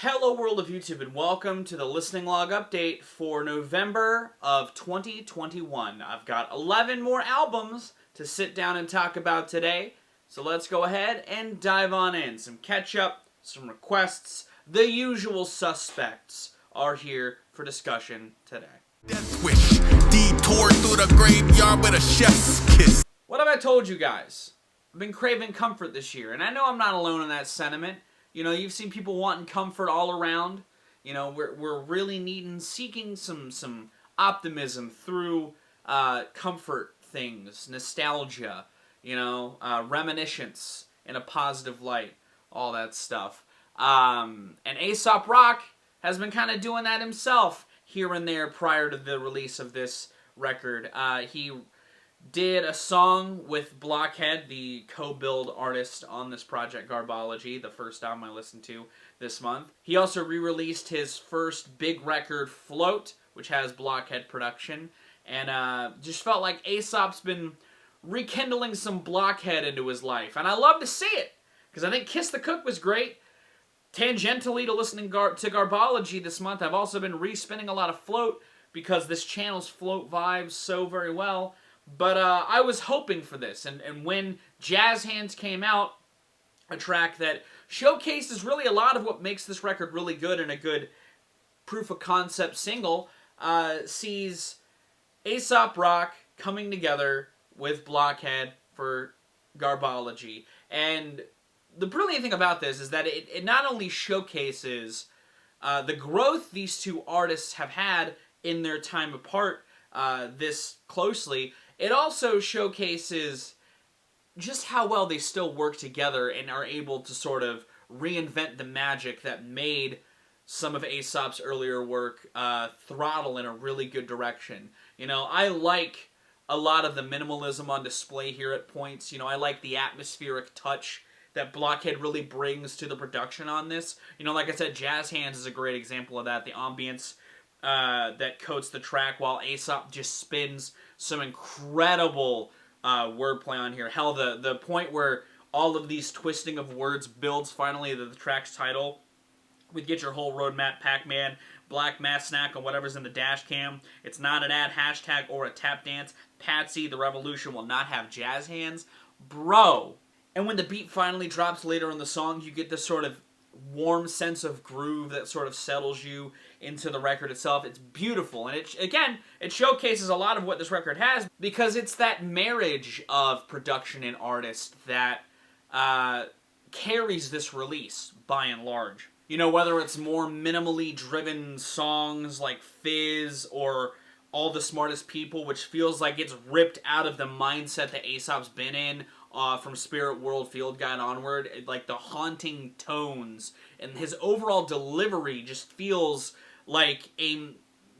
Hello world of YouTube and welcome to the listening log update for November of 2021. I've got 11 more albums to sit down and talk about today, so let's go ahead and dive on in. Some catch up, some requests, the usual suspects are here for discussion today. Death wish, detour through the graveyard with a chef's kiss. What have I told you guys? I've been craving comfort this year, and I know I'm not alone in that sentiment. You know, you've seen people wanting comfort all around. You know, we're really seeking some optimism through comfort things, nostalgia, you know, reminiscence in a positive light, all that stuff. And Aesop Rock has been kind of doing that himself here and there prior to the release of this record. He did a song with Blockhead, the co-build artist on this project, Garbology, the first album I listened to this month. He also re-released his first big record, Float, which has Blockhead production, and just felt like Aesop's been rekindling some Blockhead into his life, and I love to see it, because I think Kiss the Cook was great. Tangentially to listening to Garbology this month, I've also been re-spinning a lot of Float, because this channel's Float vibes so very well. But I was hoping for this, and when Jazz Hands came out, a track that showcases really a lot of what makes this record really good and a good proof-of-concept single, sees Aesop Rock coming together with Blockhead for Garbology. And the brilliant thing about this is that it not only showcases the growth these two artists have had in their time apart this closely, it also showcases just how well they still work together and are able to sort of reinvent the magic that made some of Aesop's earlier work throttle in a really good direction. You know, I like a lot of the minimalism on display here at points. You know, I like the atmospheric touch that Blockhead really brings to the production on this. You know, like I said, Jazz Hands is a great example of that. The ambience that coats the track while Aesop just spins some incredible wordplay on here. Hell, the point where all of these twisting of words builds finally the track's title with Get Your Whole Roadmap, Pac-Man, Black Mass Snack, and whatever's in the dash cam. It's not an ad, hashtag, or a tap dance. Patsy, the revolution will not have Jazz Hands. Bro! And when the beat finally drops later in the song, you get this sort of warm sense of groove that sort of settles you into the record itself. It's beautiful, and it showcases a lot of what this record has, because it's that marriage of production and artist that carries this release by and large. You know, whether it's more minimally driven songs like Fizz or All the Smartest People, which feels like it's ripped out of the mindset that Aesop's been in from Spirit World Field Guide onward. Like the haunting tones and his overall delivery just feels like a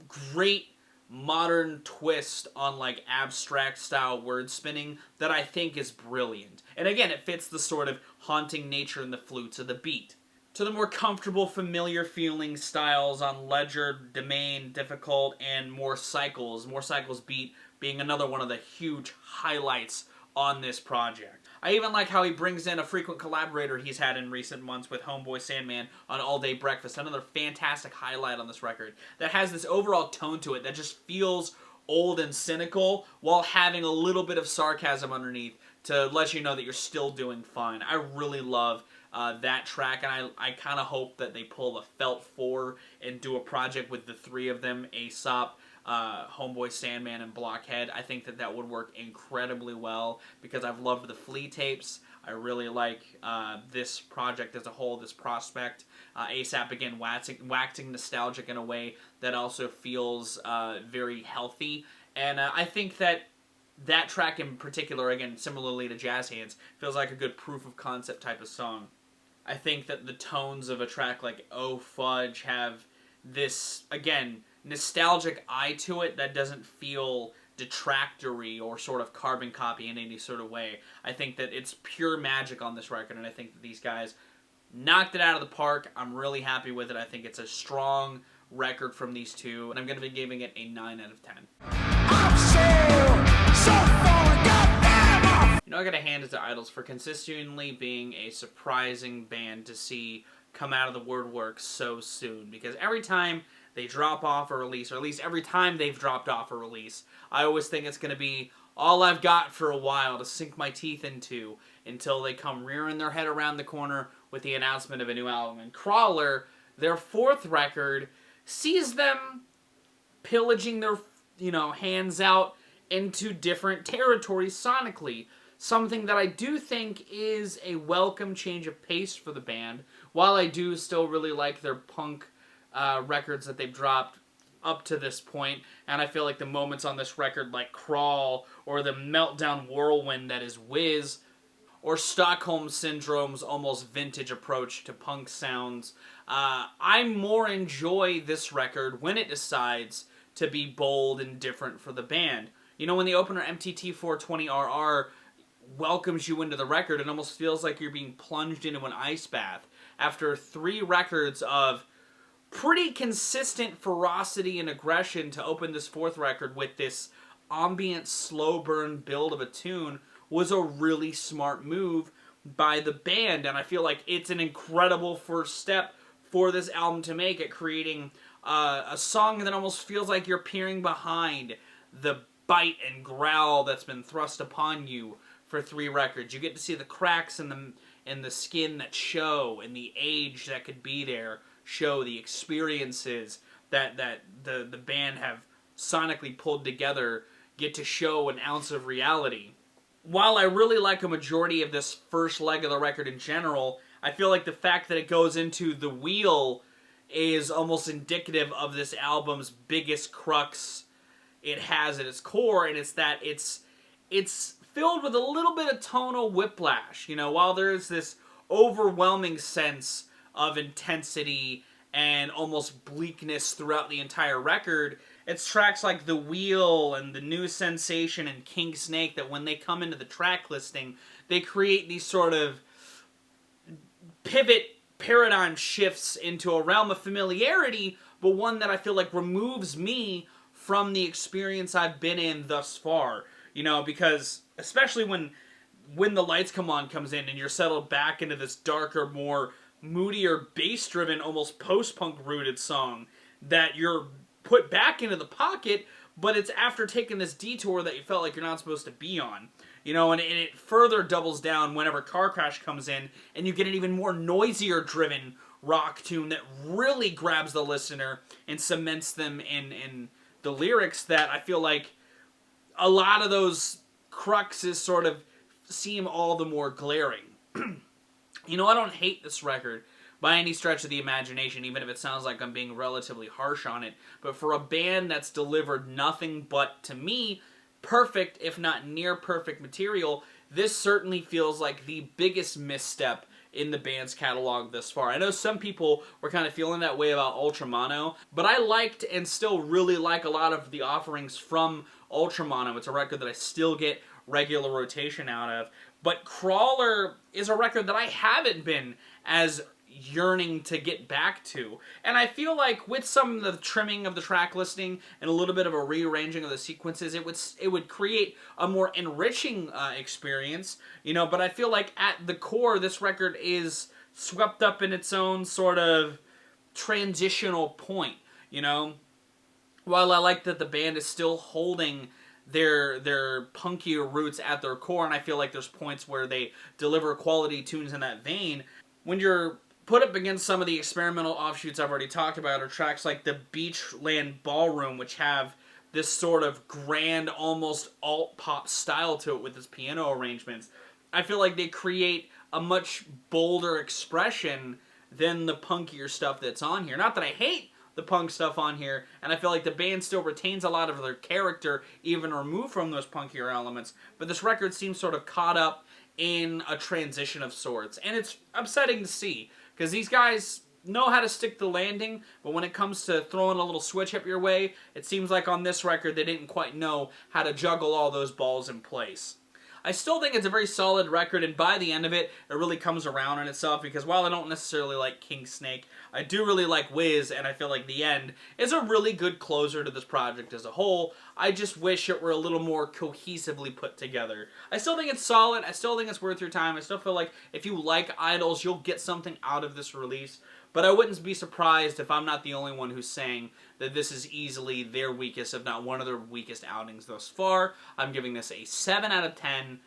great modern twist on like abstract style word spinning that I think is brilliant. And again, it fits the sort of haunting nature and the flutes of the beat. To the more comfortable, familiar feeling styles on Ledger, Domain, Difficult, and More Cycles. More Cycles beat being another one of the huge highlights on this project. I even like how he brings in a frequent collaborator he's had in recent months with Homeboy Sandman on All Day Breakfast. Another fantastic highlight on this record that has this overall tone to it that just feels old and cynical while having a little bit of sarcasm underneath to let you know that you're still doing fine. I really love that track, and I kind of hope that they pull the Felt 4 and do a project with the three of them, Aesop, Homeboy Sandman, and Blockhead. I think that would work incredibly well, because I've loved the Flea tapes. I really like this project as a whole, this prospect. Aesop, again, waxing nostalgic in a way that also feels very healthy. And I think that track in particular, again, similarly to Jazz Hands, feels like a good proof of concept type of song. I think that the tones of a track like Oh Fudge have this, again, nostalgic eye to it that doesn't feel detractory or sort of carbon copy in any sort of way. I think that it's pure magic on this record, and I think that these guys knocked it out of the park. I'm really happy with it. I think it's a strong record from these two, and I'm going to be giving it a 9 out of 10. I'm so far, goddamn! You know, I got to hand it to Idols for consistently being a surprising band to see come out of the woodwork so soon, because every time they drop off a release, or at least every time they've dropped off a release, I always think it's going to be all I've got for a while to sink my teeth into until they come rearing their head around the corner with the announcement of a new album. And Crawler, their 4th record, sees them pillaging their, hands out into different territories sonically. Something that I do think is a welcome change of pace for the band, while I do still really like their punk records that they've dropped up to this point, and I feel like the moments on this record like Crawl, or the meltdown whirlwind that is Whiz, or Stockholm Syndrome's almost vintage approach to punk sounds, I more enjoy this record when it decides to be bold and different for the band. When the opener MTT 420RR welcomes you into the record, it almost feels like you're being plunged into an ice bath. After 3 records of pretty consistent ferocity and aggression, to open this 4th record with this ambient slow burn build of a tune was a really smart move by the band, and I feel like it's an incredible first step for this album to make at creating a song that almost feels like you're peering behind the bite and growl that's been thrust upon you for 3 records. You get to see the cracks in the skin that show, and the age that could be there show, the experiences that the band have sonically pulled together get to show an ounce of reality. While I really like a majority of this first leg of the record in general, I feel like the fact that it goes into The Wheel is almost indicative of this album's biggest crux it has at its core, and it's that it's filled with a little bit of tonal whiplash. While there's this overwhelming sense of intensity and almost bleakness throughout the entire record, it's tracks like The Wheel and The New Sensation and King Snake that when they come into the track listing, they create these sort of pivot paradigm shifts into a realm of familiarity, but one that I feel like removes me from the experience I've been in thus far. Because especially when The Lights Come On comes in and you're settled back into this darker, more moodier, bass-driven, almost post-punk rooted song that you're put back into the pocket, but it's after taking this detour that you felt like you're not supposed to be on. And it further doubles down whenever Car Crash comes in, and you get an even more noisier-driven rock tune that really grabs the listener and cements them in the lyrics that I feel like a lot of those cruxes sort of seem all the more glaring. I don't hate this record by any stretch of the imagination, even if it sounds like I'm being relatively harsh on it. But for a band that's delivered nothing but, to me, perfect, if not near perfect material, this certainly feels like the biggest misstep in the band's catalog thus far. I know some people were kind of feeling that way about Ultramono, but I liked and still really like a lot of the offerings from Ultramono. It's a record that I still get regular rotation out of. But Crawler is a record that I haven't been as yearning to get back to. And I feel like with some of the trimming of the track listing and a little bit of a rearranging of the sequences, it would create a more enriching experience, but I feel like at the core, this record is swept up in its own sort of transitional point, While I like that the band is still holding their punkier roots at their core, and I feel like there's points where they deliver quality tunes in that vein, when you're put up against some of the experimental offshoots I've already talked about, or tracks like the Beachland Ballroom, which have this sort of grand, almost alt-pop style to it with its piano arrangements, I feel like they create a much bolder expression than the punkier stuff that's on here. Not that I hate the punk stuff on here, and I feel like the band still retains a lot of their character, even removed from those punkier elements, but this record seems sort of caught up in a transition of sorts, and it's upsetting to see, because these guys know how to stick the landing, but when it comes to throwing a little switch up your way, it seems like on this record they didn't quite know how to juggle all those balls in place. I still think it's a very solid record, and by the end of it, it really comes around on itself, because while I don't necessarily like King Snake, I do really like Whiz, and I feel like The End is a really good closer to this project as a whole. I just wish it were a little more cohesively put together. I still think it's solid. I still think it's worth your time. I still feel like if you like Idols, you'll get something out of this release. But I wouldn't be surprised if I'm not the only one who's saying that this is easily their weakest, if not one of their weakest outings thus far. I'm giving this a 7 out of 10.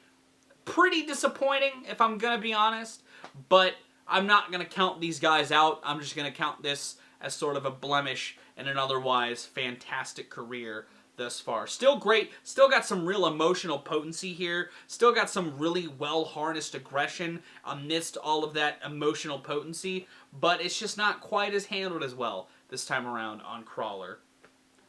Pretty disappointing, if I'm going to be honest. But I'm not going to count these guys out. I'm just going to count this as sort of a blemish in an otherwise fantastic career thus far. Still great, still got some real emotional potency here, still got some really well-harnessed aggression amidst all of that emotional potency, but it's just not quite as handled as well this time around on Crawler.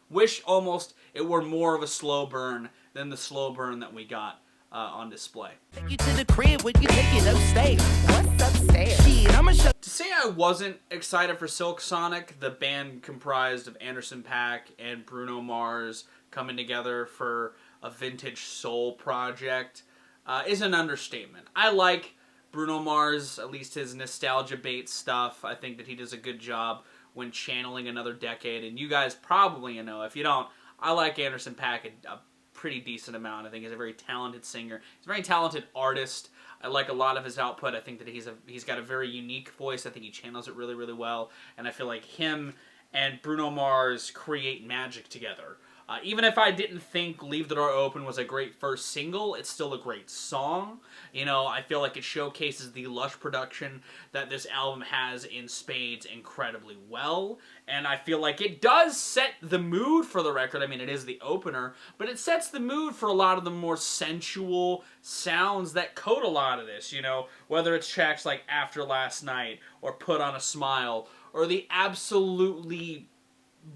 Wish almost it were more of a slow burn than the slow burn that we got on display. Take you to the crib when you take it upstairs. What's upstairs? Shit, I'ma show. To say I wasn't excited for Silk Sonic, the band comprised of Anderson .Paak and Bruno Mars coming together for a vintage soul project, is an understatement. I like Bruno Mars, at least his nostalgia bait stuff. I think that he does a good job when channeling another decade, and you guys probably know. If you don't, I like Anderson .Paak a pretty decent amount. I think he's a very talented singer. He's a very talented artist. I like a lot of his output. I think that he's got a very unique voice. I think he channels it really, really well, and I feel like him and Bruno Mars create magic together. Even if I didn't think Leave the Door Open was a great first single, it's still a great song. You know, I feel like it showcases the lush production that this album has in spades incredibly well. And I feel like it does set the mood for the record. I mean, it is the opener, but it sets the mood for a lot of the more sensual sounds that code a lot of this, you know, whether it's tracks like After Last Night or Put on a Smile or the absolutely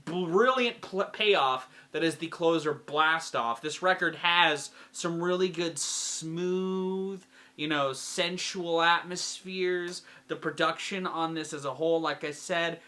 brilliant payoff that is the closer Blast Off. This record has some really good smooth, you know, sensual atmospheres. The production on this as a whole, like I said,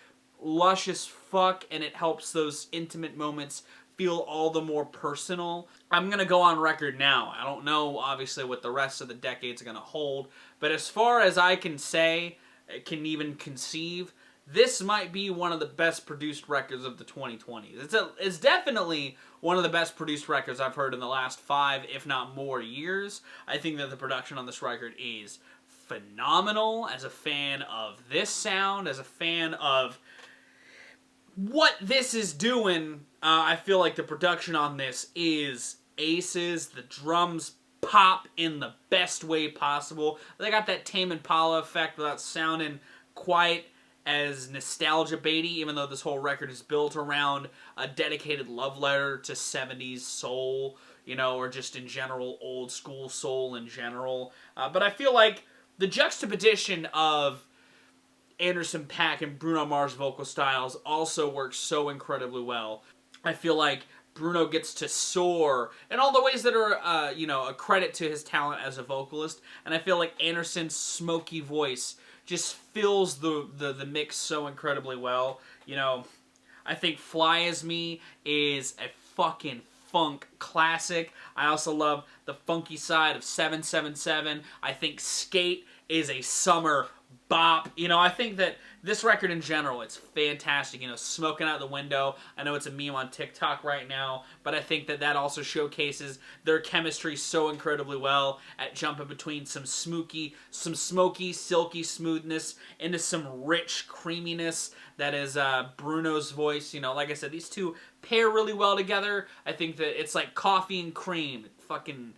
lush as fuck, and it helps those intimate moments feel all the more personal. I'm gonna go on record now. I don't know, obviously, what the rest of the decade's gonna hold, but as far as I can say, can conceive, this might be one of the best produced records of the 2020s. It's definitely one of the best produced records I've heard in the last 5, if not more, years. I think that the production on this record is phenomenal. As a fan of this sound, as a fan of what this is doing, I feel like the production on this is aces. The drums pop in the best way possible. They got that Tame Impala effect without sounding quite as nostalgia baity, even though this whole record is built around a dedicated love letter to 70s soul, you know, or just in general old school soul in general. But I feel like the juxtaposition of Anderson .Paak and Bruno Mars vocal styles also works so incredibly well. I feel like Bruno gets to soar in all the ways that are, you know, a credit to his talent as a vocalist, and I feel like Anderson's smoky voice just fills the mix so incredibly well. You know, I think Fly As Me is a fucking funk classic. I also love the funky side of 777. I think Skate is a summer bop. You know, I think that this record in general, it's fantastic. You know, Smoking Out the Window, I know it's a meme on TikTok right now, but I think that that also showcases their chemistry so incredibly well at jumping between some smoky, silky smoothness into some rich creaminess that is Bruno's voice. You know, like I said, these two pair really well together. I think that it's like coffee and cream. Fucking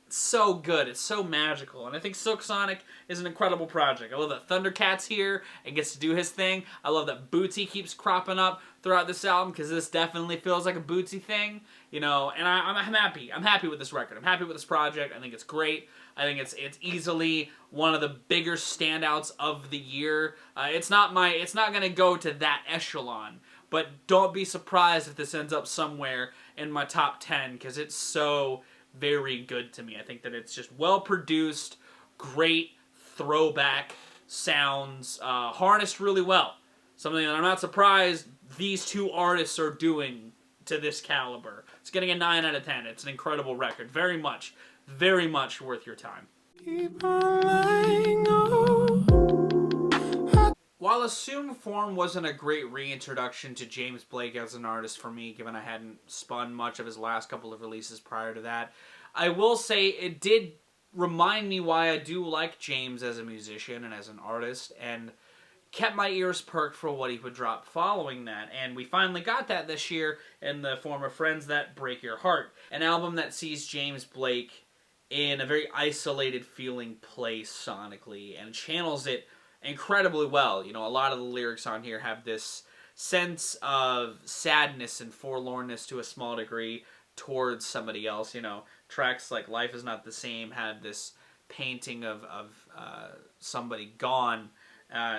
so good. It's so magical. And I think Silk Sonic is an incredible project. I love that Thundercat's here and gets to do his thing. I love that Bootsy keeps cropping up throughout this album, because this definitely feels like a Bootsy thing. You know, and I'm happy. I'm happy with this record. I'm happy with this project. I think it's great. I think it's easily one of the bigger standouts of the year. It's not going to go to that echelon, but don't be surprised if this ends up somewhere in my top 10, because it's so very good to me. I think that it's just well produced, great throwback sounds, harnessed really well. Something that I'm not surprised these two artists are doing to this caliber. It's getting a 9 out of 10. It's an incredible record. Very much worth your time. While Assume Form wasn't a great reintroduction to James Blake as an artist for me, given I hadn't spun much of his last couple of releases prior to that, I will say it did remind me why I do like James as a musician and as an artist, and kept my ears perked for what he would drop following that. And we finally got that this year in the form of Friends That Break Your Heart, an album that sees James Blake in a very isolated feeling place sonically and channels it incredibly well. You know, a lot of the lyrics on here have this sense of sadness and forlornness to a small degree towards somebody else. You know, tracks like Life Is Not the Same had this painting of somebody gone,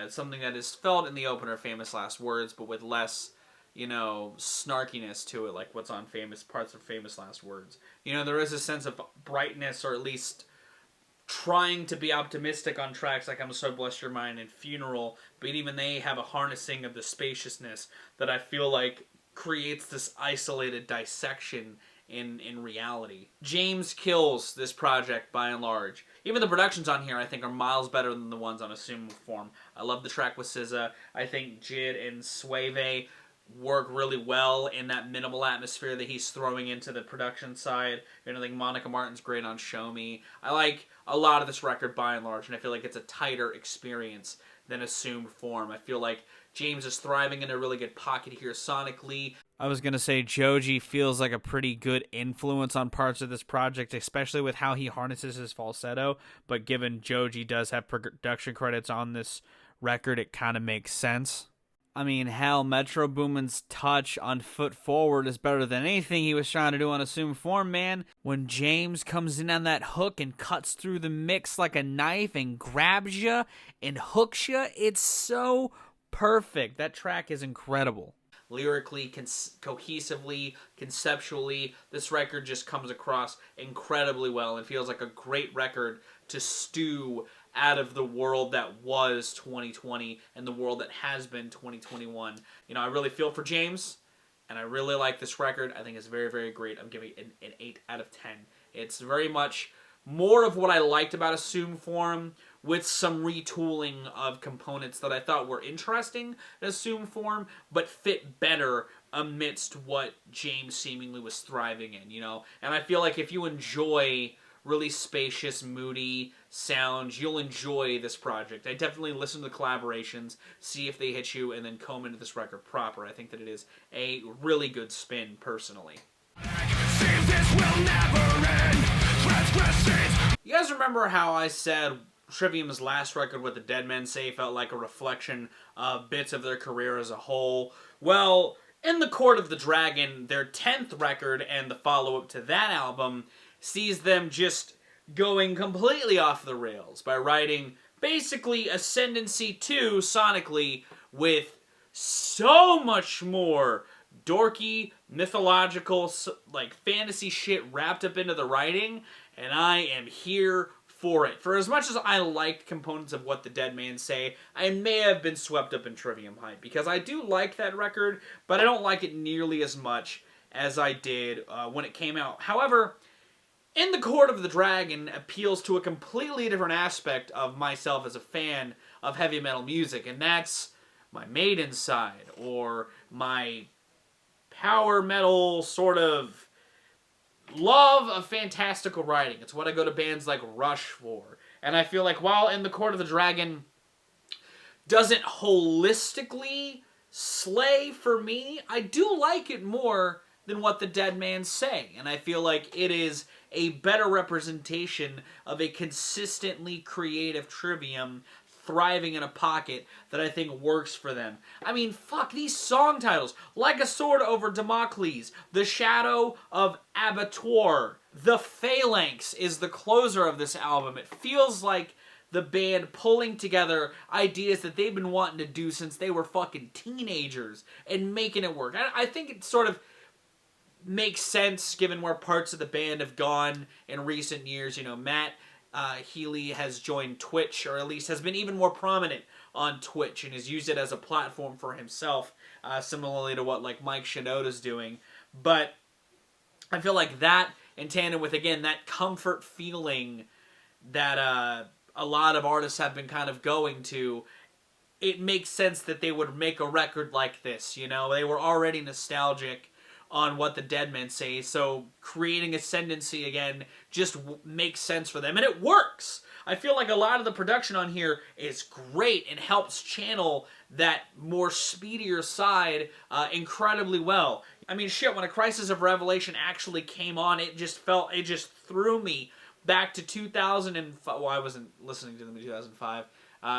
something that is felt in the opener, Famous Last Words, but with less, you know, snarkiness to it, like what's on parts of Famous Last Words. You know, there is a sense of brightness, or at least trying to be optimistic on tracks like I'm So Blessed Your Mind and Funeral, but even they have a harnessing of the spaciousness that I feel like creates this isolated dissection in reality. James kills this project by and large. Even the productions on here I think are miles better than the ones on Assume Form. I love the track with SZA. I think Jid and Suave work really well in that minimal atmosphere that he's throwing into the production side. And I think Monica Martin's great on Show Me. I like a lot of this record by and large, and I feel like it's a tighter experience than Assumed Form. I feel like James is thriving in a really good pocket here sonically. I was going to say Joji feels like a pretty good influence on parts of this project, especially with how he harnesses his falsetto, but given Joji does have production credits on this record, it kind of makes sense. I mean, hell, Metro Boomin's touch on Foot Forward is better than anything he was trying to do on Assume Form, man. When James comes in on that hook and cuts through the mix like a knife and grabs you and hooks you, it's so perfect. That track is incredible. Lyrically, cohesively, conceptually, this record just comes across incredibly well and feels like a great record to stew out of the world that was 2020 and the world that has been 2021. You know, I really feel for James, and I really like this record. I think it's very, very great. I'm giving it an 8 out of 10. It's very much more of what I liked about Assume Form, with some retooling of components that I thought were interesting in Assume Form, but fit better amidst what James seemingly was thriving in, you know? And I feel like if you enjoy really spacious, moody sounds, you'll enjoy this project. I definitely listen to the collaborations, see if they hit you, and then comb into this record proper. I think that it is a really good spin, personally. You guys remember how I said Trivium's last record, What the Dead Men Say, felt like a reflection of bits of their career as a whole? Well, In the Court of the Dragon, their 10th record and the follow-up to that album, sees them just going completely off the rails by writing basically Ascendancy 2 sonically with so much more dorky, mythological, like fantasy shit wrapped up into the writing, and I am here for it. For as much as I liked components of What the Dead Man Say, I may have been swept up in Trivium hype, because I do like that record, but I don't like it nearly as much as I did when it came out. However, In the Court of the Dragon appeals to a completely different aspect of myself as a fan of heavy metal music, and that's my Maiden side, or my power metal sort of love of fantastical writing. It's what I go to bands like Rush for. And I feel like while In the Court of the Dragon doesn't holistically slay for me, I do like it more than What the Dead Man Say. And I feel like it is a better representation of a consistently creative Trivium thriving in a pocket that I think works for them. I mean, fuck, these song titles. Like a Sword Over Damocles, The Shadow of Abattoir, The Phalanx is the closer of this album. It feels like the band pulling together ideas that they've been wanting to do since they were fucking teenagers and making it work. I think it sort of makes sense given where parts of the band have gone in recent years. You know, Matt Healy has joined Twitch, or at least has been even more prominent on Twitch, and has used it as a platform for himself, similarly to what like Mike Shinoda's doing. But I feel like that, in tandem with, again, that comfort feeling that a lot of artists have been kind of going to, it makes sense that they would make a record like this, you know? They were already nostalgic on what the Dead Men say, so creating Ascendancy again just makes sense for them, and it works! I feel like a lot of the production on here is great and helps channel that more speedier side incredibly well. I mean, shit, when A Crisis of Revelation actually came on, it just threw me back to 2005. Well, I wasn't listening to them in 2005.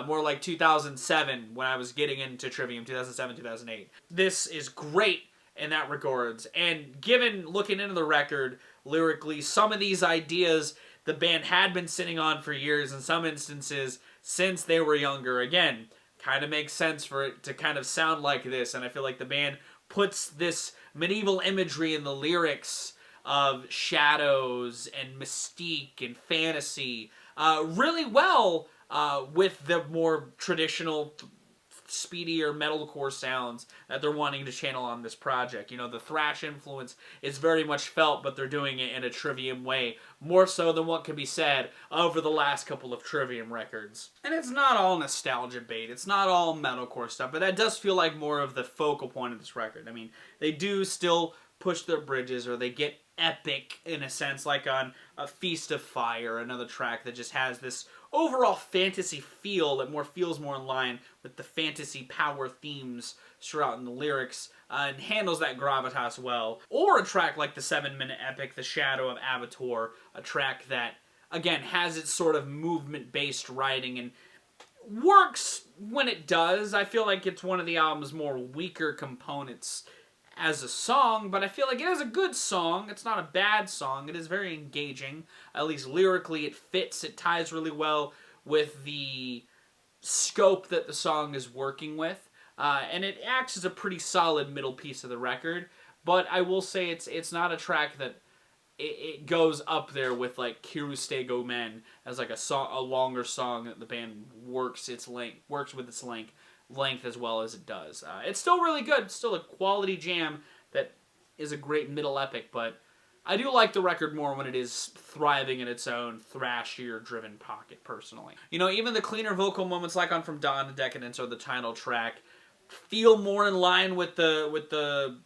More like 2007 when I was getting into Trivium, 2007, 2008. This is great in that regards, and given looking into the record lyrically, some of these ideas the band had been sitting on for years, in some instances since they were younger, again, kind of makes sense for it to kind of sound like this, and I feel like the band puts this medieval imagery in the lyrics of shadows and mystique and fantasy really well with the more traditional, speedier metalcore sounds that they're wanting to channel on this project. You know, the thrash influence is very much felt, but they're doing it in a Trivium way, more so than what can be said over the last couple of Trivium records. And it's not all nostalgia bait, it's not all metalcore stuff, but that does feel like more of the focal point of this record. I mean, they do still push their bridges, or they get epic in a sense, like on A Feast of Fire, another track that just has this overall fantasy feel that feels more in line with the fantasy power themes throughout in the lyrics, and handles that gravitas well. Or a track like the 7-minute epic, The Shadow of Abator, a track that, again, has its sort of movement-based writing and works when it does. I feel like it's one of the album's more weaker components as a song, but I feel like it is a good song. It's not a bad song. It is very engaging. At least lyrically, it fits. It ties really well with the scope that the song is working with. And it acts as a pretty solid middle piece of the record. But I will say it's not a track that it goes up there with like Kirustego Men as like a longer song that the band works with its length as well as it does. It's still really good. It's still a quality jam that is a great middle epic, but I do like the record more when it is thriving in its own thrashier driven pocket, personally. You know, even the cleaner vocal moments like on From Dawn to Decadence or the title track feel more in line with the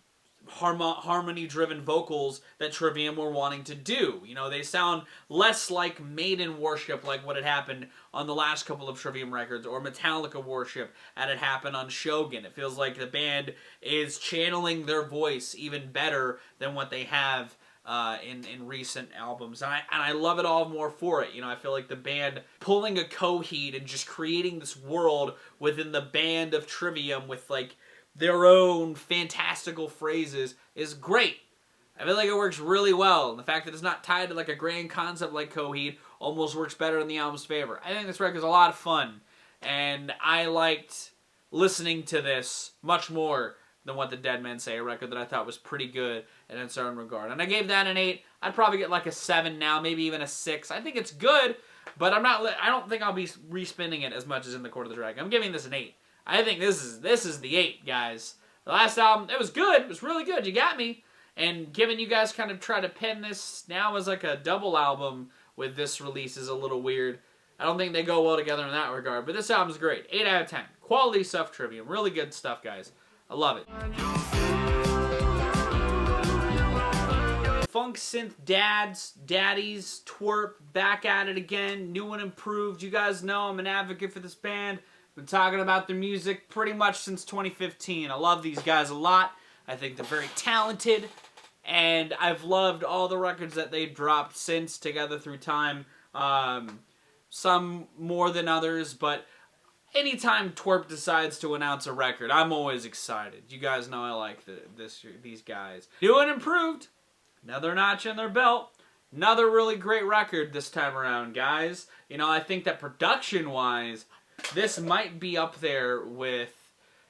harmony-driven vocals that Trivium were wanting to do. You know, they sound less like Maiden worship, like what had happened on the last couple of Trivium records, or Metallica worship that had happened on Shogun. It feels like the band is channeling their voice even better than what they have in recent albums, and I love it all more for it. You know, I feel like the band pulling a Coheed and just creating this world within the band of Trivium with like their own fantastical phrases is great. I feel like it works really well. And the fact that it's not tied to like a grand concept like Coheed almost works better in the album's favor. I think this record is a lot of fun, and I liked listening to this much more than What the Dead Men Say, a record that I thought was pretty good in its own regard. And I gave that an 8. I'd probably get like a 7 now, maybe even a 6. I think it's good, but I don't think I'll be respinning it as much as In the Court of the Dragon. I'm giving this an 8. I think this is the 8, guys. The last album, it was good. It was really good. You got me. And given you guys kind of try to pen this now as like a double album with this release is a little weird. I don't think they go well together in that regard. But this album's great. 8 out of 10. Quality stuff, Trivium. Really good stuff, guys. I love it. Funk synth daddies, TWRP, back at it again. New and improved. You guys know I'm an advocate for this band. Been talking about their music pretty much since 2015. I love these guys a lot. I think they're very talented, and I've loved all the records that they've dropped since Together Through Time. Some more than others, but anytime TWRP decides to announce a record, I'm always excited. You guys know I like these guys. New and improved. Another notch in their belt. Another really great record this time around, guys. You know, I think that production-wise, this might be up there with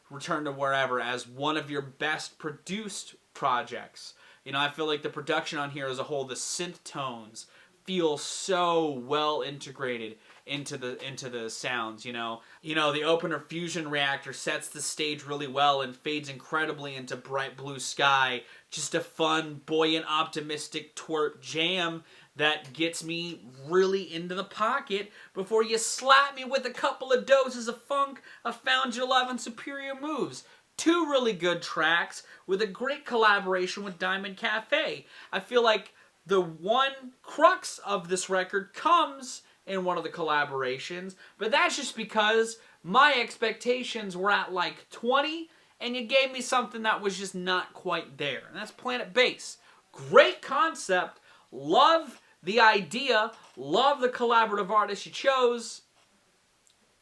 Return to Wherever as one of your best produced projects. You know, I feel like the production on here as a whole, the synth tones, feel so well integrated into the sounds, you know. The opener Fusion Reactor sets the stage really well and fades incredibly into Bright Blue Sky. Just a fun, buoyant, optimistic TWRP jam that gets me really into the pocket before you slap me with a couple of doses of funk, I Found Your Love, and Superior Moves. 2 really good tracks with a great collaboration with Diamond Cafe. I feel like the one crux of this record comes in one of the collaborations, but that's just because my expectations were at like 20, and you gave me something that was just not quite there. And that's Planet Bass. Great concept. Love the idea. Love the collaborative artist you chose.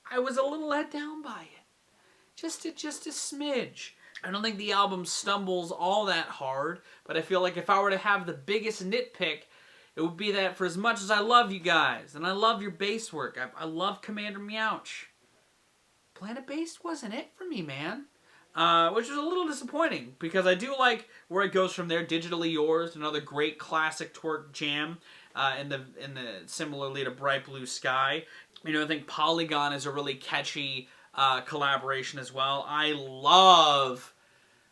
I was a little let down by it. Just a smidge. I don't think the album stumbles all that hard, but I feel like if I were to have the biggest nitpick, it would be that for as much as I love you guys, and I love your bass work, I love Commander Meouch, Planet Bass wasn't it for me, man. Which was a little disappointing, because I do like where it goes from there. Digitally Yours, another great classic twerk jam, in the similarly to Bright Blue Sky. You know, I think Polygon is a really catchy collaboration as well. I love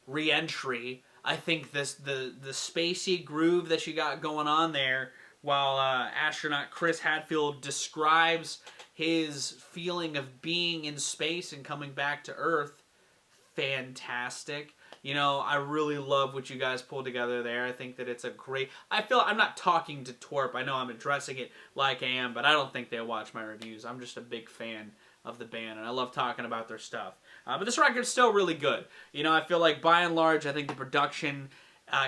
Re-Entry. I think the spacey groove that you got going on there, while astronaut Chris Hadfield describes his feeling of being in space and coming back to Earth, fantastic. You know, I really love what you guys pulled together there. I think that it's a great... I feel I'm not talking to TWRP. I know I'm addressing it like I am, but I don't think they watch my reviews. I'm just a big fan of the band, and I love talking about their stuff. But this record's still really good. You know, I feel like by and large, I think the production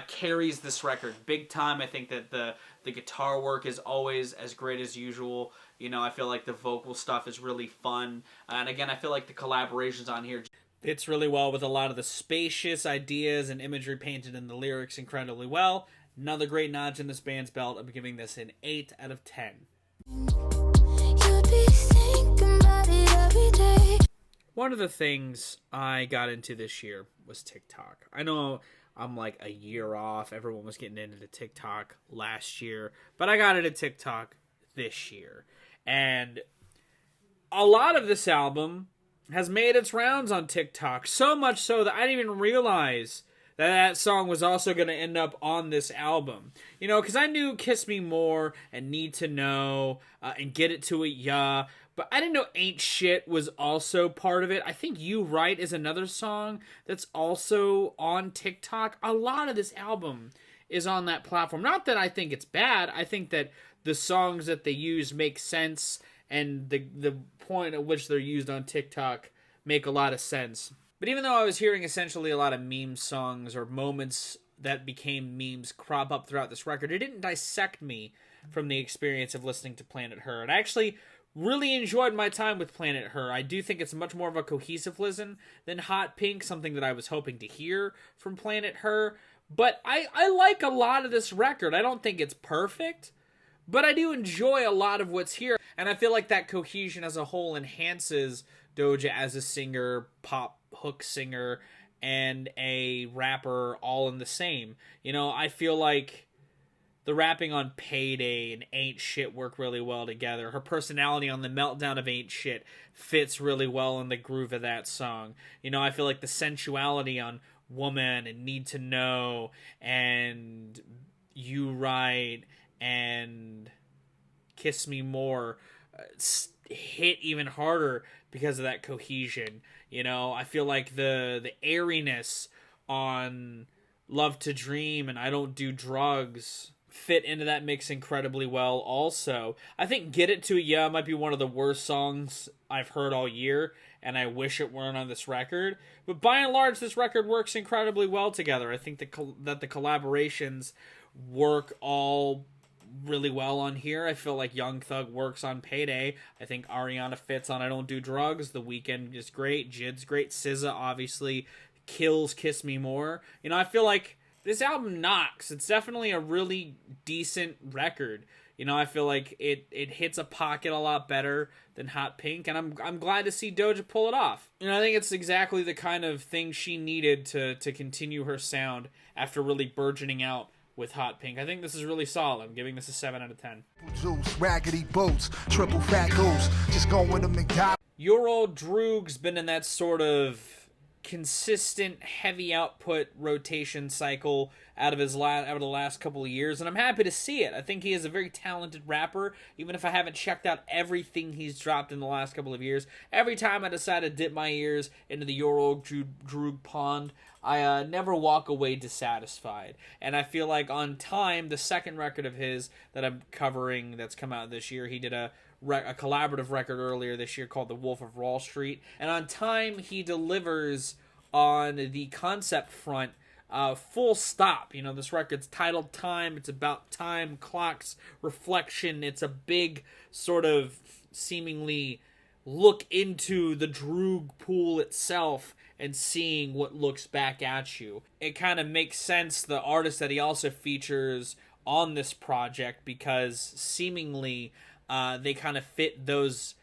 carries this record big time. I think that the guitar work is always as great as usual. You know, I feel like the vocal stuff is really fun. And again, I feel like the collaborations on here fits really well with a lot of the spacious ideas and imagery painted in the lyrics incredibly well. Another great notch in this band's belt. I'm giving this an 8 out of 10. One of the things I got into this year was TikTok. I know I'm like a year off. Everyone was getting into TikTok last year, but I got into TikTok this year. And a lot of this album has made its rounds on TikTok, so much so that I didn't even realize that song was also going to end up on this album. You know, because I knew Kiss Me More and Need to Know and Get It To It Yeah, but I didn't know Ain't Shit was also part of it. I think You Right is another song that's also on TikTok. A lot of this album is on that platform. Not that I think it's bad. I think that the songs that they use make sense, and the point at which they're used on TikTok make a lot of sense. But even though I was hearing essentially a lot of meme songs or moments that became memes crop up throughout this record, it didn't dissect me from the experience of listening to Planet Her. And I actually really enjoyed my time with Planet Her. I do think it's much more of a cohesive listen than Hot Pink, something that I was hoping to hear from Planet Her. But I like a lot of this record. I don't think it's perfect, but I do enjoy a lot of what's here. And I feel like that cohesion as a whole enhances Doja as a singer, pop hook singer, and a rapper all in the same. You know, I feel like the rapping on Payday and Ain't Shit work really well together. Her personality on the meltdown of Ain't Shit fits really well in the groove of that song. You know, I feel like the sensuality on Woman and Need to Know and You Right and Kiss Me More hit even harder because of that cohesion. You know, I feel like the airiness on Love to Dream and I Don't Do Drugs fit into that mix incredibly well also. I think Get It To Ya might be one of the worst songs I've heard all year, and I wish it weren't on this record. But by and large, this record works incredibly well together. I think that the collaborations work all really well on here. I feel like Young Thug works on Payday. I think Ariana fits on I Don't Do Drugs. The Weeknd is great. Jid's great. SZA obviously kills Kiss Me More. You know, I feel like this album knocks. It's definitely a really decent record. You know, I feel like it hits a pocket a lot better than Hot Pink, and I'm glad to see Doja pull it off. You know, I think it's exactly the kind of thing she needed to continue her sound after really burgeoning out with Hot Pink. I think this is really solid. I'm giving this a 7 out of 10. Juice, raggedy boots, triple fat goose, just going to McDonald's. Your old Droog's been in that sort of consistent heavy output rotation cycle out of the last couple of years, and I'm happy to see it. I think he is a very talented rapper, even if I haven't checked out everything he's dropped in the last couple of years. Every time I decide to dip my ears into the Your Old Droog pond, I never walk away dissatisfied. And I feel like on Time, the second record of his that I'm covering that's come out this year, he did a collaborative record earlier this year called The Wolf of Wall Street. And on Time, he delivers on the concept front full stop. You know, this record's titled Time. It's about time, clocks, reflection. It's a big sort of seemingly look into the Droog pool itself and seeing what looks back at you. It kind of makes sense, the artist that he also features on this project, because seemingly they kind of fit those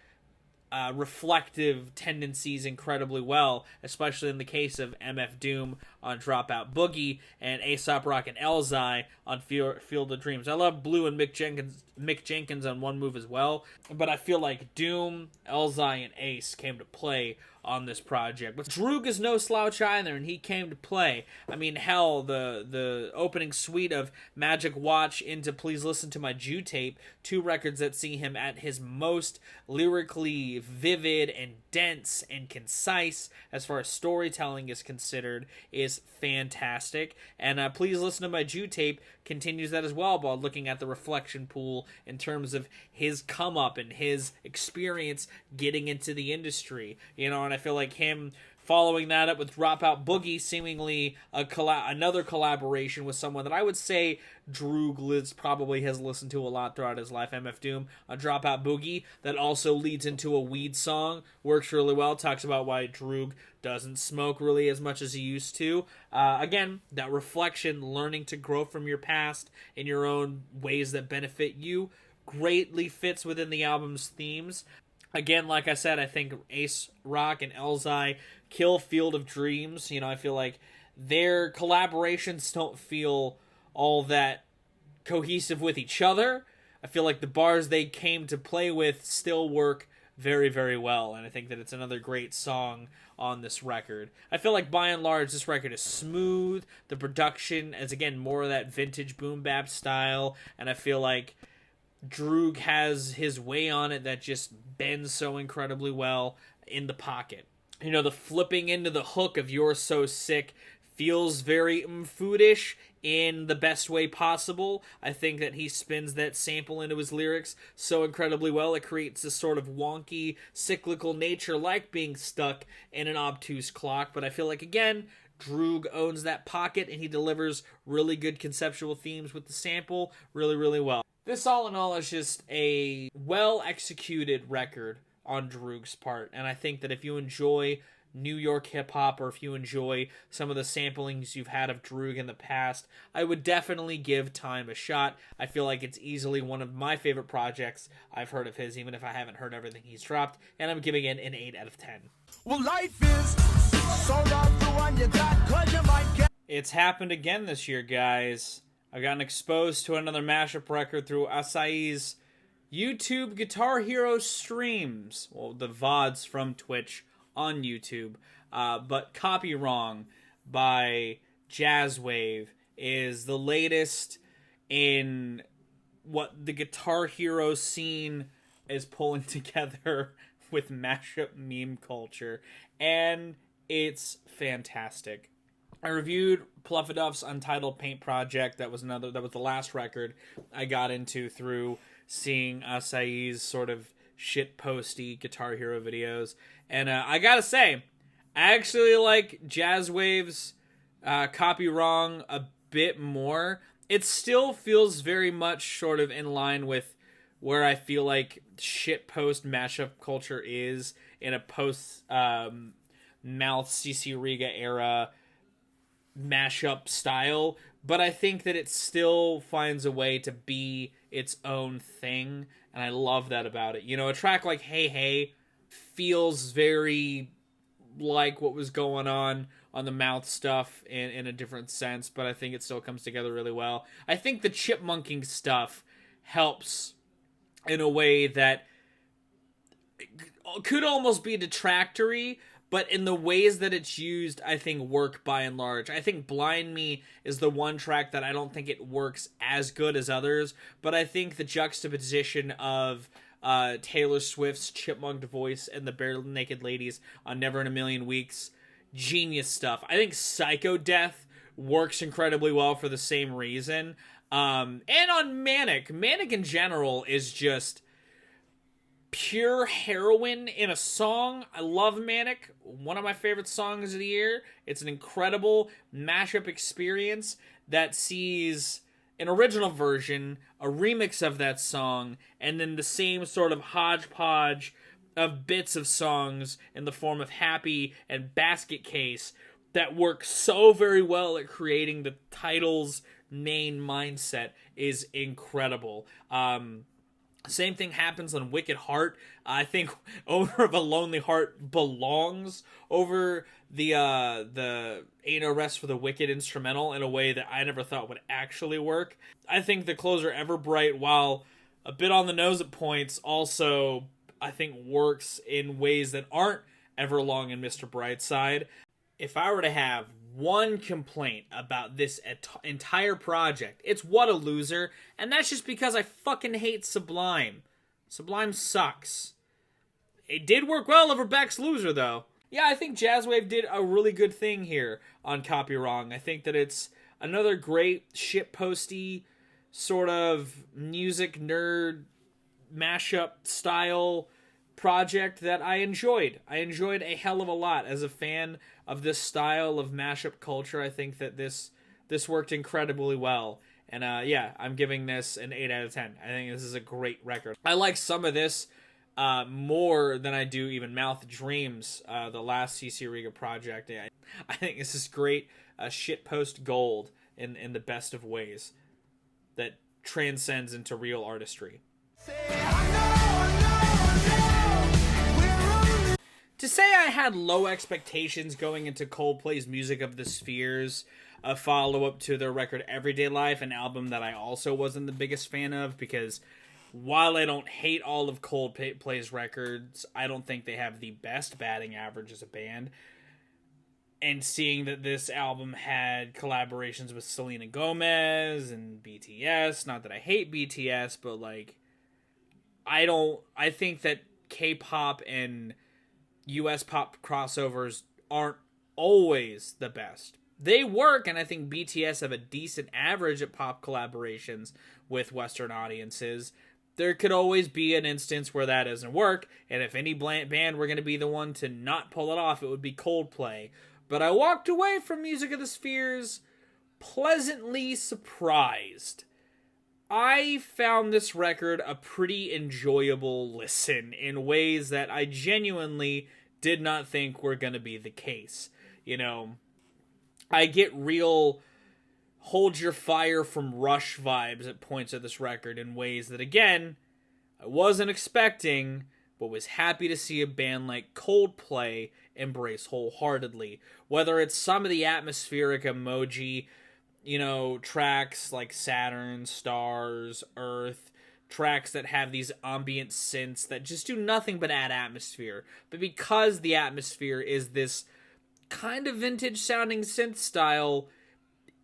reflective tendencies incredibly well, especially in the case of MF Doom on Dropout Boogie and Aesop Rock and Elzai on Field of Dreams. I love Blue and Mick Jenkins on One Move as well, but I feel like Doom, Elzai, and Ace came to play on this project. But Droog is no slouch either, and he came to play. I mean, hell, the opening suite of Magic Watch into Please Listen to My Jew Tape, two records that see him at his most lyrically vivid and dense and concise as far as storytelling is considered, is fantastic. And Please Listen to My Jew Tape continues that as well, by looking at the reflection pool in terms of his come up and his experience getting into the industry, you know. And I feel like him following that up with Dropout Boogie, seemingly another collaboration with someone that I would say Droog probably has listened to a lot throughout his life, MF Doom, on Dropout Boogie, that also leads into a weed song, works really well, talks about why Droog doesn't smoke really as much as he used to. Again, that reflection, learning to grow from your past in your own ways that benefit you, greatly fits within the album's themes. Again, like I said, I think Ace Rock and Elzai kill Field of Dreams. You know, I feel like their collaborations don't feel all that cohesive with each other. I feel like the bars they came to play with still work very, very well, and I think that it's another great song on this record. I feel like by and large this record is smooth. The production is, again, more of that vintage boom bap style, and I feel like Droog has his way on it that just bends so incredibly well in the pocket. You know, the flipping into the hook of You're So Sick feels very foodish in the best way possible. I think that he spins that sample into his lyrics so incredibly well. It creates this sort of wonky, cyclical nature, like being stuck in an obtuse clock. But I feel like, again, Droog owns that pocket, and he delivers really good conceptual themes with the sample really, really well. This, all in all, is just a well-executed record on Droog's part, and I think that if you enjoy New York hip-hop, or if you enjoy some of the samplings you've had of Droog in the past, I would definitely give Time a shot. I feel like it's easily one of my favorite projects I've heard of his, even if I haven't heard everything he's dropped, and I'm giving it an 8 out of 10. Well, life is so love the one you got, 'cause you might get. It's happened again this year, guys. I've gotten exposed to another mashup record through Acai's YouTube Guitar Hero streams. Well, the VODs from Twitch on YouTube. But Copywrong by Jazzwave is the latest in what the Guitar Hero scene is pulling together with mashup meme culture. And it's fantastic. I reviewed Pluffaduff's Untitled Paint Project. That was the last record I got into through seeing Acai's sort of shitposty Guitar Hero videos. And I gotta say, I actually like Jazzwave's Copywrong a bit more. It still feels very much sort of in line with where I feel like shitpost mashup culture is in a post Mouth CC Riga era mashup style, but I think that it still finds a way to be its own thing, and I love that about it. You know, a track like Hey Hey feels very like what was going on the Mouth stuff in a different sense, but I think it still comes together really well. I think the chipmunking stuff helps in a way that could almost be detractory, but in the ways that it's used, I think work by and large. I think Blind Me is the one track that I don't think it works as good as others, but I think the juxtaposition of Taylor Swift's chipmunked voice and the Bare Naked Ladies on Never in a Million Weeks, genius stuff. I think Psycho Death works incredibly well for the same reason. And on Manic in general is just pure heroin in a song. I love Manic, one of my favorite songs of the year. It's an incredible mashup experience that sees an original version, a remix of that song, and then the same sort of hodgepodge of bits of songs in the form of Happy and Basket Case that work so very well at creating the title's main mindset is incredible. Same thing happens on Wicked Heart. I think Owner of a Lonely Heart belongs over the Ain't No Rest for the Wicked instrumental in a way that I never thought would actually work. I think the closer Ever Bright, while a bit on the nose at points, also I think works in ways that aren't Everlong and Mr. Brightside. If I were to have one complaint about this entire project, it's What a Loser, and that's just because I fucking hate Sublime. Sublime sucks. It did work well over Beck's Loser, though. Yeah, I think Jazzwave did a really good thing here on Copywrong. I think that it's another great shitposty sort of music nerd mashup style project that I enjoyed. I enjoyed a hell of a lot as a fan of this style of mashup culture. I think that this worked incredibly well. And yeah, I'm giving this an 8 out of 10. I think this is a great record. I like some of this more than I do even Mouth Dreams, the last CC Riga project. I think this is great shitpost gold in the best of ways that transcends into real artistry. To say I had low expectations going into Coldplay's Music of the Spheres, a follow-up to their record Everyday Life, an album that I also wasn't the biggest fan of, because while I don't hate all of Coldplay's records, I don't think they have the best batting average as a band. And seeing that this album had collaborations with Selena Gomez and BTS, not that I hate BTS, but like, I think that K-pop and US pop crossovers aren't always the best. They work, and I think BTS have a decent average at pop collaborations with Western audiences. There could always be an instance where that doesn't work, and if any band were going to be the one to not pull it off, it would be Coldplay. But I walked away from Music of the Spheres pleasantly surprised. I found this record a pretty enjoyable listen in ways that I genuinely did not think were going to be the case. You know, I get real Hold Your Fire from Rush vibes at points of this record in ways that, again, I wasn't expecting, but was happy to see a band like Coldplay embrace wholeheartedly. Whether it's some of the atmospheric emoji, you know, tracks like Saturn, Stars, Earth, tracks that have these ambient synths that just do nothing but add atmosphere. But because the atmosphere is this kind of vintage sounding synth style,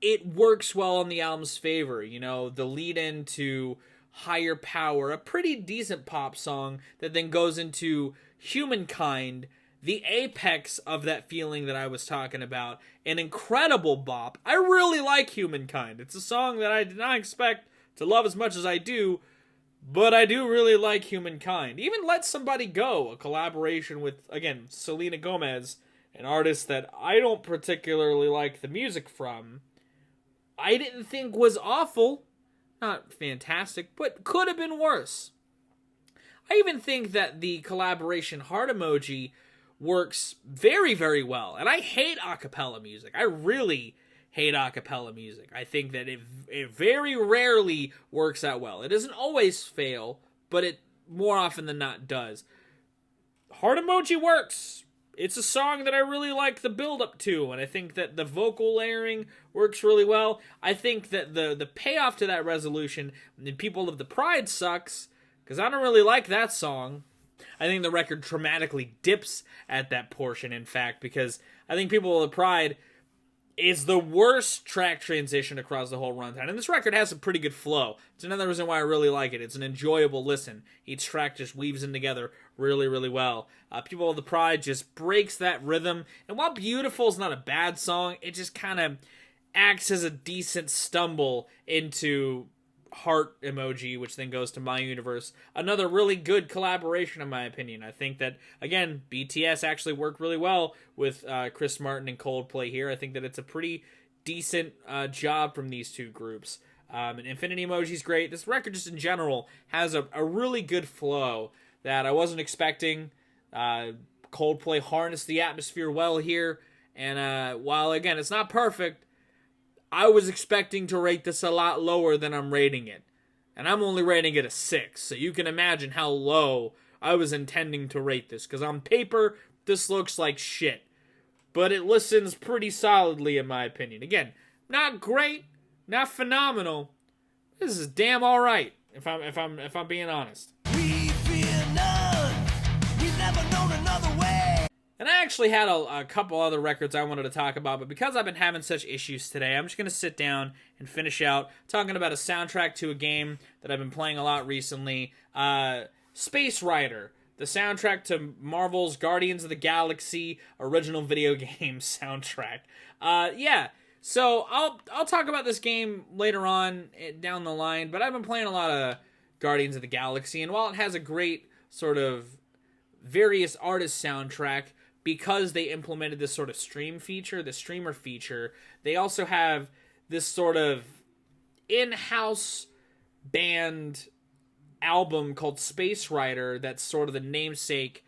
it works well on the album's favor. You know, the lead into Higher Power, a pretty decent pop song that then goes into Humankind, the apex of that feeling that I was talking about. An incredible bop. I really like Humankind. It's a song that I did not expect to love as much as I do, but I do really like Humankind. Even Let Somebody Go, a collaboration with, again, Selena Gomez, an artist that I don't particularly like the music from, I didn't think was awful. Not fantastic, but could have been worse. I even think that the collaboration Heart Emoji works very, very well. And I hate a cappella music. I really hate a cappella music. I think that it very rarely works out well. It doesn't always fail, but it more often than not does. Heart Emoji works. It's a song that I really like the build-up to, and I think that the vocal layering works really well. I think that the payoff to that resolution in People of the Pride sucks, because I don't really like that song. I think the record dramatically dips at that portion, in fact, because I think People of Pride is the worst track transition across the whole runtime. And this record has a pretty good flow. It's another reason why I really like it. It's an enjoyable listen. Each track just weaves in together really, really well. People of the Pride just breaks that rhythm. And while Beautiful is not a bad song, it just kind of acts as a decent stumble into heart emoji, which then goes to My Universe. Another really good collaboration, in my opinion. I think that, again, BTS actually worked really well with Chris Martin and Coldplay here. I think that it's a pretty decent job from these two groups. And Infinity Emoji's great. This record, just in general, has a really good flow that I wasn't expecting. Coldplay harnessed the atmosphere well here. And while, again, it's not perfect, I was expecting to rate this a lot lower than I'm rating it. And I'm only rating it a 6, so you can imagine how low I was intending to rate this. Because on paper, this looks like shit. But it listens pretty solidly, in my opinion. Again, not great, not phenomenal. This is damn alright, if I'm being honest. We fear none. We've never known another way. And I actually had a couple other records I wanted to talk about, but because I've been having such issues today, I'm just going to sit down and finish out talking about a soundtrack to a game that I've been playing a lot recently. Space Rider, the soundtrack to Marvel's Guardians of the Galaxy original video game soundtrack. So I'll talk about this game later on down the line, but I've been playing a lot of Guardians of the Galaxy, and while it has a great sort of various artist soundtrack, because they implemented this sort of streamer feature, they also have this sort of in-house band album called Space Rider that's sort of the namesake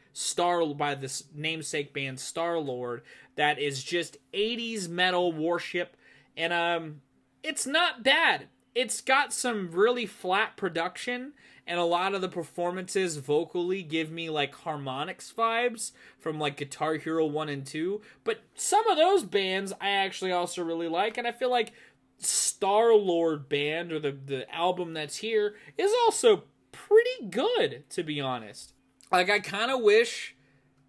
band Star-Lord that is just 80s metal worship, and it's not bad. It's got some really flat production, and a lot of the performances vocally give me like harmonics vibes from like Guitar Hero 1 and 2. But some of those bands I actually also really like, and I feel like Star-Lord Band, or the album that's here, is also pretty good, to be honest. Like, I kind of wish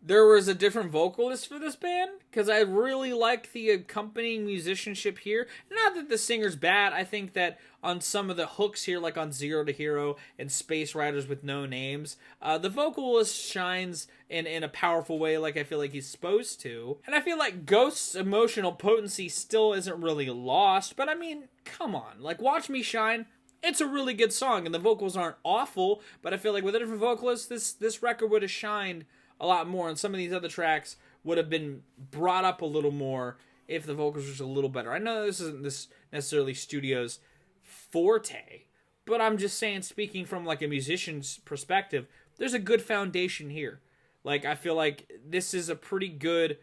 there was a different vocalist for this band, because I really like the accompanying musicianship here. Not that the singer's bad. I think that on some of the hooks here, like on Zero to Hero and Space Riders with No Names, the vocalist shines in a powerful way, like I feel like he's supposed to. And I feel like Ghost's emotional potency still isn't really lost, but I mean, come on. Like, Watch Me Shine, it's a really good song, and the vocals aren't awful, but I feel like with a different vocalist, this record would have shined a lot more, and some of these other tracks would have been brought up a little more if the vocals were just a little better. I know this isn't necessarily studio's forte, but I'm just saying, speaking from like a musician's perspective, there's a good foundation here. Like, I feel like this is a pretty good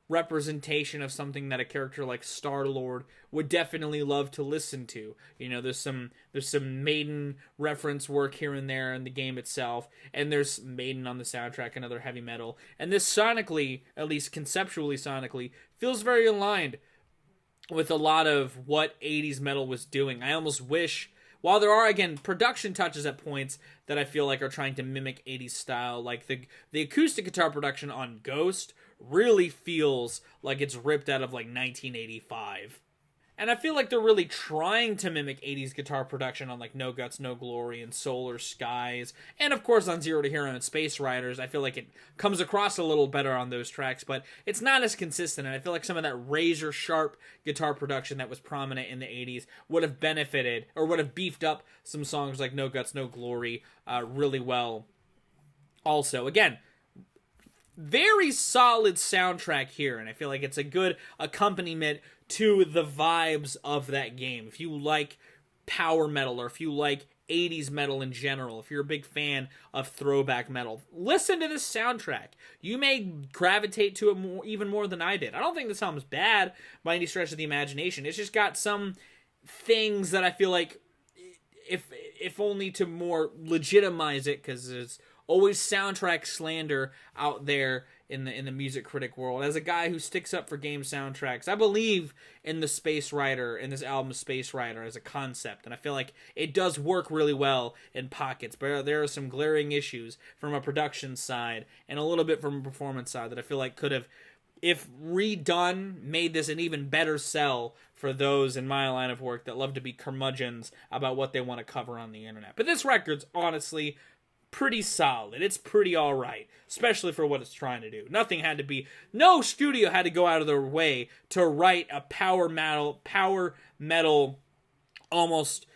representation of something that a character like Star-Lord would definitely love to listen to. You know, there's some Maiden reference work here and there in the game itself, and there's Maiden on the soundtrack and other heavy metal. And this sonically, at least conceptually sonically, feels very aligned with a lot of what 80s metal was doing. I almost wish, while there are, again, production touches at points that I feel like are trying to mimic 80s style, like the acoustic guitar production on Ghost really feels like it's ripped out of like 1985. And I feel like they're really trying to mimic 80s guitar production on like No Guts, No Glory and Solar Skies. And of course on Zero to Hero and Space Riders, I feel like it comes across a little better on those tracks, but it's not as consistent. And I feel like some of that razor sharp guitar production that was prominent in the 80s would have benefited, or would have beefed up some songs like No Guts, No Glory really well. Also, again, very solid soundtrack here, and I feel like it's a good accompaniment to the vibes of that game. If you like power metal, or if you like 80s metal in general, if you're a big fan of throwback metal, listen to this soundtrack. You may gravitate to it even more than I did. I don't think this album's bad by any stretch of the imagination. It's just got some things that I feel like, if only to more legitimize it, because there's always soundtrack slander out there in the music critic world. As a guy who sticks up for game soundtracks, I believe in the Space Rider, in this album Space Rider as a concept, and I feel like it does work really well in pockets, but there are some glaring issues from a production side and a little bit from a performance side that I feel like could have, if redone, made this an even better sell for those in my line of work that love to be curmudgeons about what they want to cover on the internet. But this record's honestly pretty solid. It's pretty alright, especially for what it's trying to do. No studio had to go out of their way to write a power metal, almost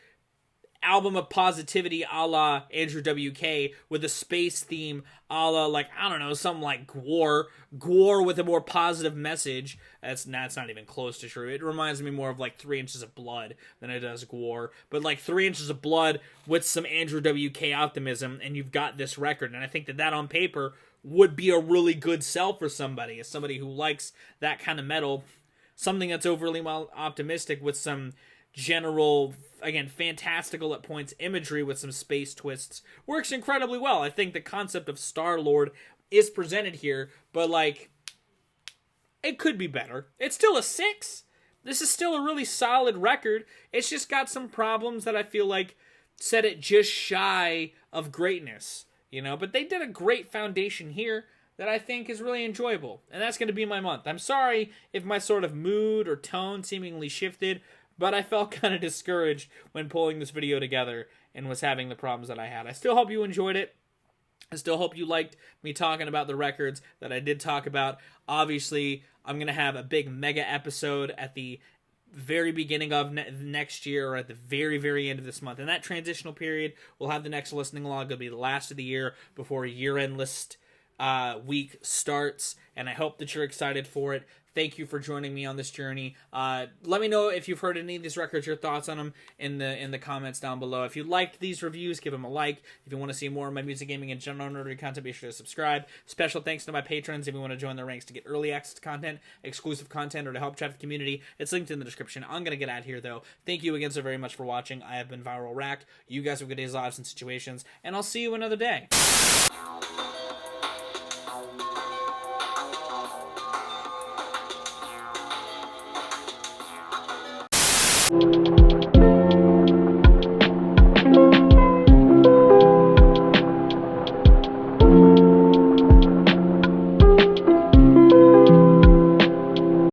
album of positivity a la Andrew WK with a space theme a la, like, I don't know, something like Gwar with a more positive message. That's not even close to true. It reminds me more of like 3 Inches of Blood than it does Gwar, but like 3 Inches of Blood with some Andrew WK optimism, and you've got this record. And I think that on paper would be a really good sell for somebody, as somebody who likes that kind of metal, something that's overly optimistic with some general, again, fantastical at points imagery with some space twists works incredibly well. I think the concept of Star-Lord is presented here, but like, it could be better. It's still a 6. This is still a really solid record. It's just got some problems that I feel like set it just shy of greatness, you know, but they did a great foundation here that I think is really enjoyable, and that's going to be my month. I'm sorry if my sort of mood or tone seemingly shifted, but I felt kind of discouraged when pulling this video together and was having the problems that I had. I still hope you enjoyed it. I still hope you liked me talking about the records that I did talk about. Obviously, I'm going to have a big mega episode at the very beginning of next year, or at the very, very end of this month. In that transitional period, we'll have the next listening log. It'll be the last of the year before a year-end list week starts, and I hope that you're excited for it. Thank you for joining me on this journey. Let me know if you've heard any of these records, your thoughts on them in the comments down below. If you liked these reviews, give them a like. If you want to see more of my music, gaming, and general nerdy content, be sure to subscribe. Special thanks to my patrons if you want to join their ranks to get early access to content, exclusive content, or to help drive the community. It's linked in the description. I'm going to get out here, though. Thank you again so very much for watching. I have been Viral Racked. You guys have good days, lives, and situations, and I'll see you another day. You